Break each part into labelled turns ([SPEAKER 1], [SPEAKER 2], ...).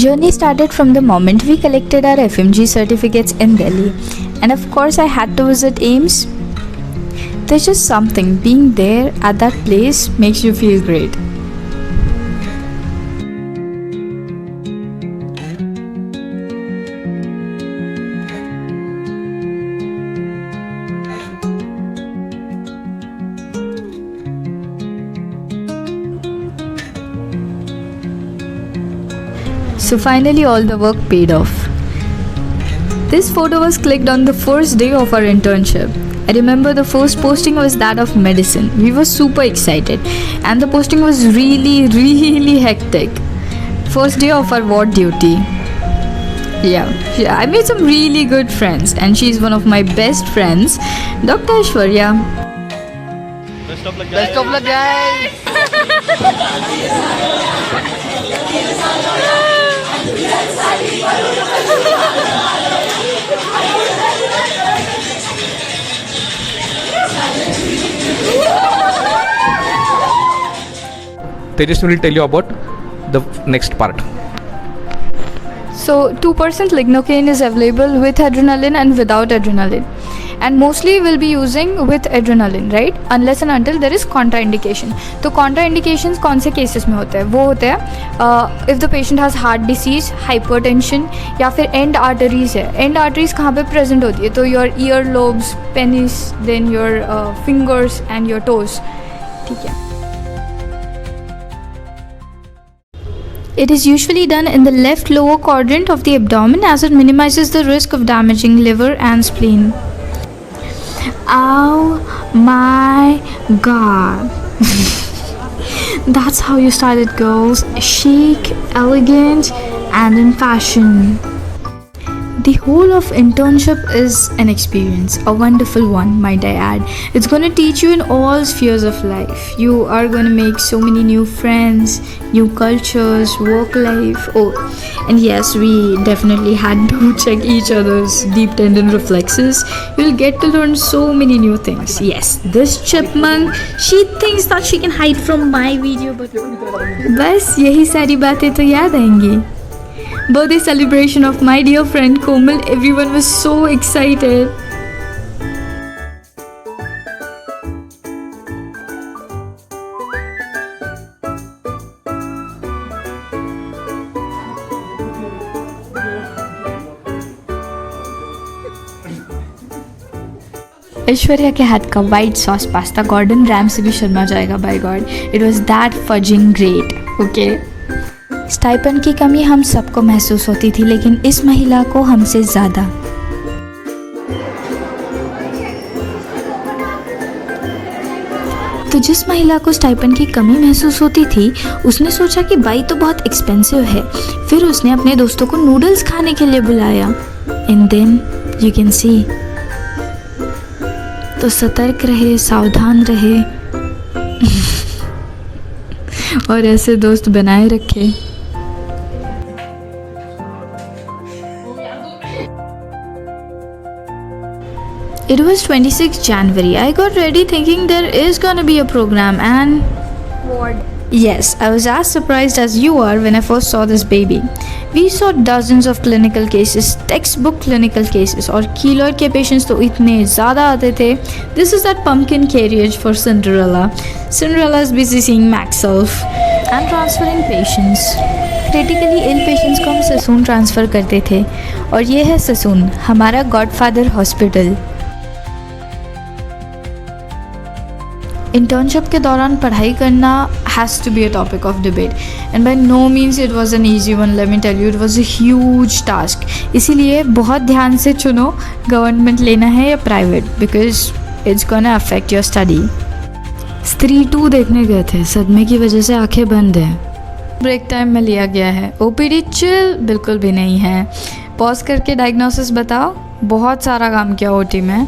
[SPEAKER 1] Journey started from the moment we collected our FMG certificates in Delhi, and of course, I had to visit AIMS. There's just something, being there at that place makes you feel great. So finally all the work paid off. This photo was clicked on the first day of our internship. I remember the first posting was that of medicine. We were super excited and the posting was really hectic. First day of our ward duty. Yeah, I made some really good friends and she's one of my best friends, Dr. Aishwarya.
[SPEAKER 2] Best of luck, guys.
[SPEAKER 3] Tejas will tell you about the next part.
[SPEAKER 1] So 2% lignocaine is available with adrenaline and without adrenaline, and mostly we'll be using with adrenaline, right? Unless and until there is contraindication. तो contraindications कौन से cases में होते हैं? वो होते हैं if the patient has heart disease, hypertension या फिर end arteries है. End arteries कहाँ पे present होती है? तो your ear lobes, penis, then your fingers and your toes. ठीक है. It is usually done in the left lower quadrant of the abdomen as it minimizes the risk of damaging liver and spleen. Oh my god. That's how you started, girls. Chic, elegant, and in fashion. The whole of internship is an experience, a wonderful one, might I add. It's going to teach you in all spheres of life. You are going to make so many new friends, new cultures, work life. Oh, and yes, we definitely had to check each other's deep tendon reflexes. You'll get to learn so many new things. Yes, this chipmunk, she thinks that she can hide from my video, but बस यही सारी बातें तो याद आएंगी. Birthday celebration of my dear friend Komal, everyone was so excited. Aishwarya के हाथ का white sauce pasta Gordon Ramsay भी शर्मा जाएगा. By God, it was that fudging great. Okay, stipend की कमी हम सबको महसूस होती थी, लेकिन इस महिला को हमसे ज़्यादा. तो जिस महिला को स्टाइपेंड की कमी महसूस होती थी, उसने सोचा कि बाई तो बहुत एक्सपेंसिव है. फिर उसने अपने दोस्तों को नूडल्स खाने के लिए बुलाया. And then you can see. तो सतर्क रहे, सावधान रहे और ऐसे दोस्त बनाए रखे. It was 26th January. I got ready thinking there is gonna be a program and what? Yes, I was as surprised as you are when I first saw this baby. We saw dozens of clinical cases, textbook clinical cases, और keloid के patients तो इतने ज़्यादा आते थे. This is that pumpkin carriage for Cinderella. Cinderella is busy seeing Maxwell and transferring patients. Critically ill patients को हम Sassoon transfer करते थे, और ये है ससून, हमारा गॉडफादर हॉस्पिटल. इंटर्नशिप के दौरान पढ़ाई करना has to be a topic of debate, and by no means it was an easy one. Let me tell you, it was a huge task. इसीलिए बहुत ध्यान से चुनो गवर्नमेंट लेना है या private, because it's gonna affect your study. Stree 2 देखने गए थे, सदमे की वजह से आंखें बंद हैं. ब्रेक टाइम में लिया गया है. ओपीडी चिल बिल्कुल भी नहीं है. पॉज करके डायग्नोसिस बताओ. बहुत सारा काम किया ओटी में,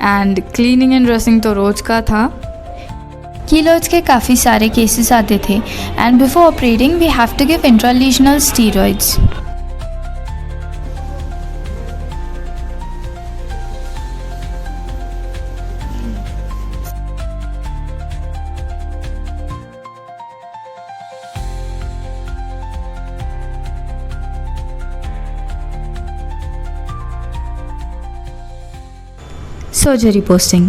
[SPEAKER 1] एंड क्लीनिंग एंड ड्रेसिंग तो रोज़ का था. कीलोइड्स के काफ़ी सारे केसेस आते थे, and before operating we have to give intralesional steroids. Surgery posting.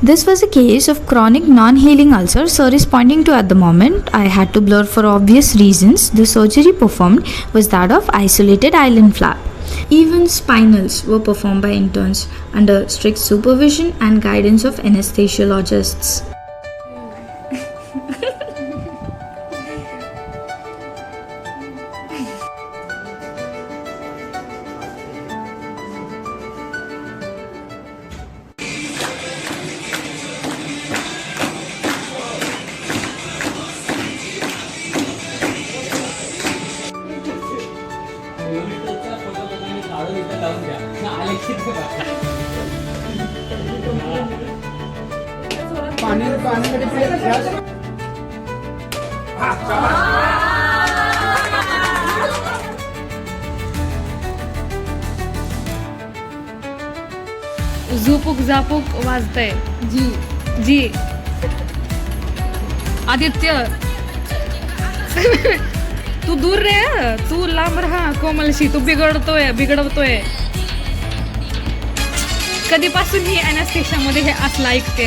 [SPEAKER 1] This was a case of chronic non-healing ulcer sir is pointing to at the moment. I had to blur for obvious reasons. The surgery performed was that of isolated island flap. Even spinals were performed by interns under strict supervision and guidance of anesthesiologists.
[SPEAKER 4] Jhupuk Zapuk वाजतंय. जी आदित्य तू दूर रे, तू लांब राहा. कोमलशी तू बिघडवतोय. कधीपासून ही anaesthesia मध्ये हे असलं ऐकते.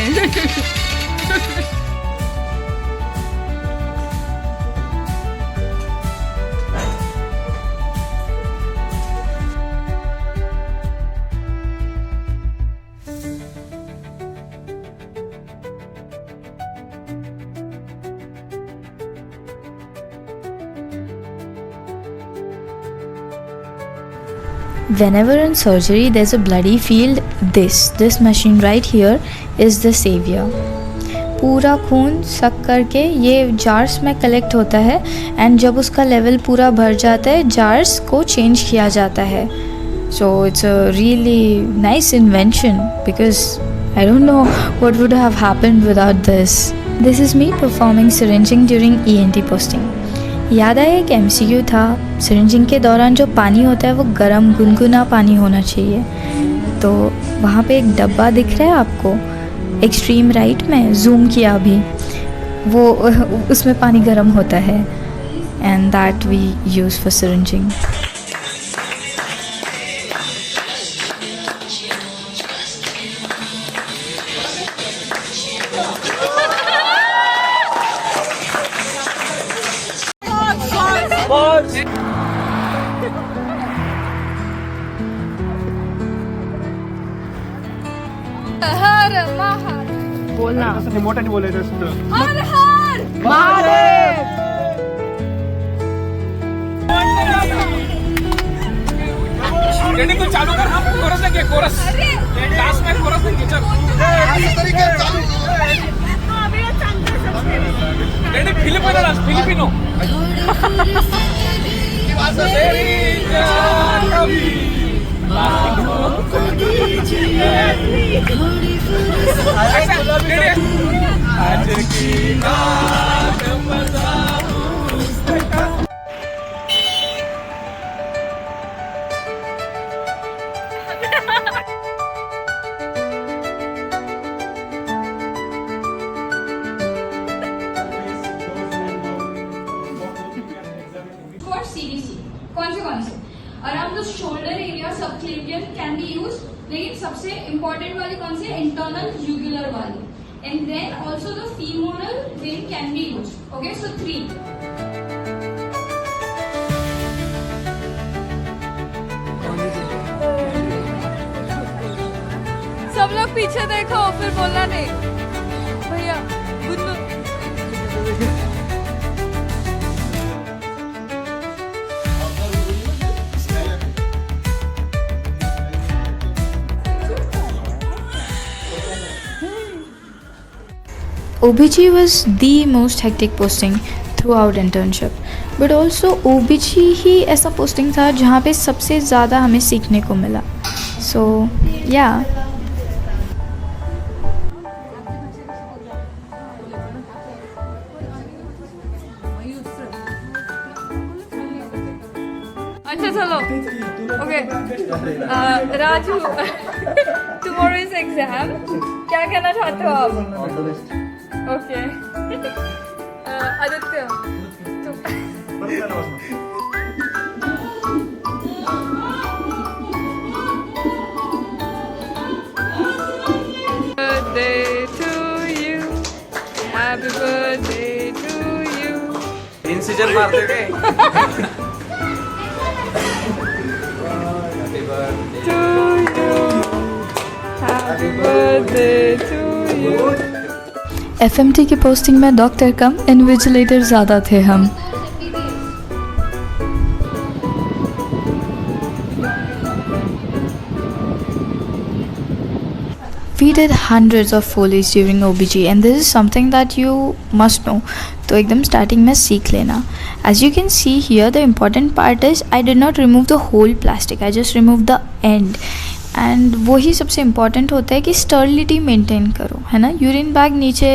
[SPEAKER 1] Whenever in surgery there's a bloody field, this machine right here is the savior. पूरा खून सक करके ये जार्स में कलेक्ट होता है एंड जब उसका लेवल पूरा भर जाता है जार्स को चेंज किया जाता है. So it's a really nice invention because I don't know what would have happened without this. This is me performing syringing during ENT posting. याद आया एक MCQ था, सिरिंजिंग के दौरान जो पानी होता है वो गर्म गुनगुना पानी होना चाहिए. तो वहाँ पे एक डब्बा दिख रहा है आपको एक्सट्रीम राइट में, जूम किया अभी, वो उसमें पानी गर्म होता है and that we use for syringing.
[SPEAKER 4] बोलना
[SPEAKER 2] मोठ्याने बोलायचं असतं.
[SPEAKER 4] हर हर महादेव.
[SPEAKER 3] रेडी तू चालू कर. हम कोरस लगे कोरस. लास्ट में कोरस लगे चल. Ready Filipino.
[SPEAKER 5] CDC कौन से around the shoulder area subclavian can be use, लेकिन सबसे इंपॉर्टेंट वाली कौन सी है, इंटरनल यूगुलर वाली. And then also the femoral vein can be use. Okay, so 3.
[SPEAKER 4] सब लोग पीछे देखो, फिर बोलना नहीं. भैया Gunnu
[SPEAKER 1] OBG was the most hectic posting throughout internship, but also OBG ही ऐसा posting था जहाँ पे सबसे ज़्यादा हमें सीखने को मिला. So yeah.
[SPEAKER 4] अच्छा चलो. Okay Raju, tomorrow is exam. क्या कहना चाहते हो आप? ओके आदित्य
[SPEAKER 3] ऑक्सीजन मारते थे
[SPEAKER 4] Happy birthday to you.
[SPEAKER 1] FMT की पोस्टिंग में डॉक्टर कम इन्विजिलेटर ज़्यादा थे हम. We did hundreds of Foley's during OBG and this is something that you must know. तो एकदम starting में सीख लेना. As you can see here, the important part is I did not remove the whole plastic. I just removed the end. And वही सबसे important होता है कि स्टर्लिटी मेंटेन करो, है ना. यूरिन बैग नीचे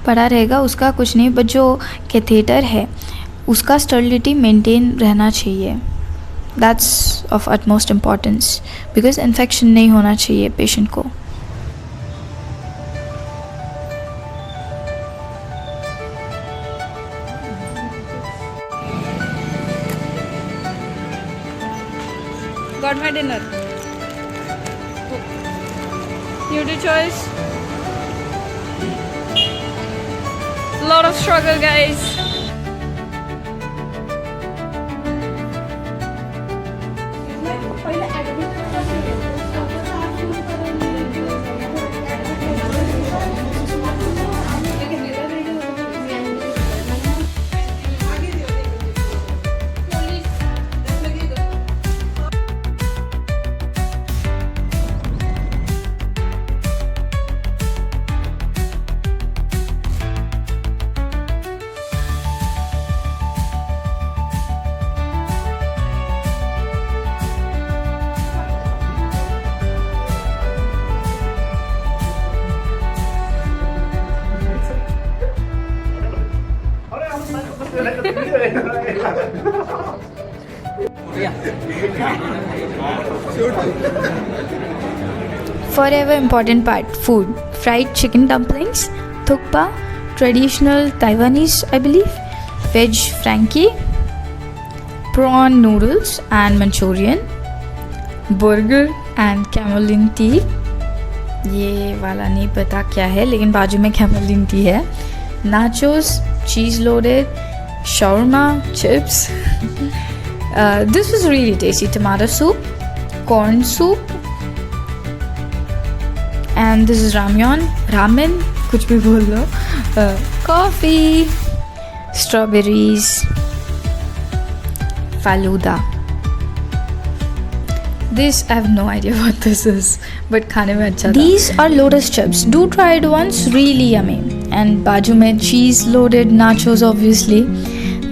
[SPEAKER 1] पड़ा रहेगा, उसका कुछ नहीं, बट जो कैथेटर है उसका स्टर्लिटी मेंटेन रहना चाहिए. That's of utmost importance because infection नहीं होना चाहिए पेशेंट को.
[SPEAKER 4] Got my dinner. You do choice. Lot of struggle, guys.
[SPEAKER 1] Forever important part, food. Fried chicken dumplings, thukpa, traditional Taiwanese I believe, veg frankie, prawn noodles and Manchurian, burger and camelin tea. ये वाला नहीं पता क्या है लेकिन बाजू में camelin tea है. Nachos, cheese loaded, shawarma, chips. This was really tasty. Tomato soup, corn soup, and this is ramen, कुछ भी बोल लो. Coffee, strawberries, faluda. This I have no idea what this is, but खाने में अच्छा था. These are lotus chips. Do try it once. Really yummy. And बाजू में cheese loaded nachos obviously.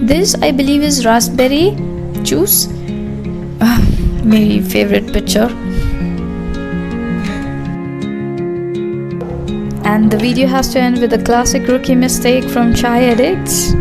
[SPEAKER 1] This I believe is raspberry juice. मेरी favorite picture. And the video has to end with a classic rookie mistake from Chai Edits.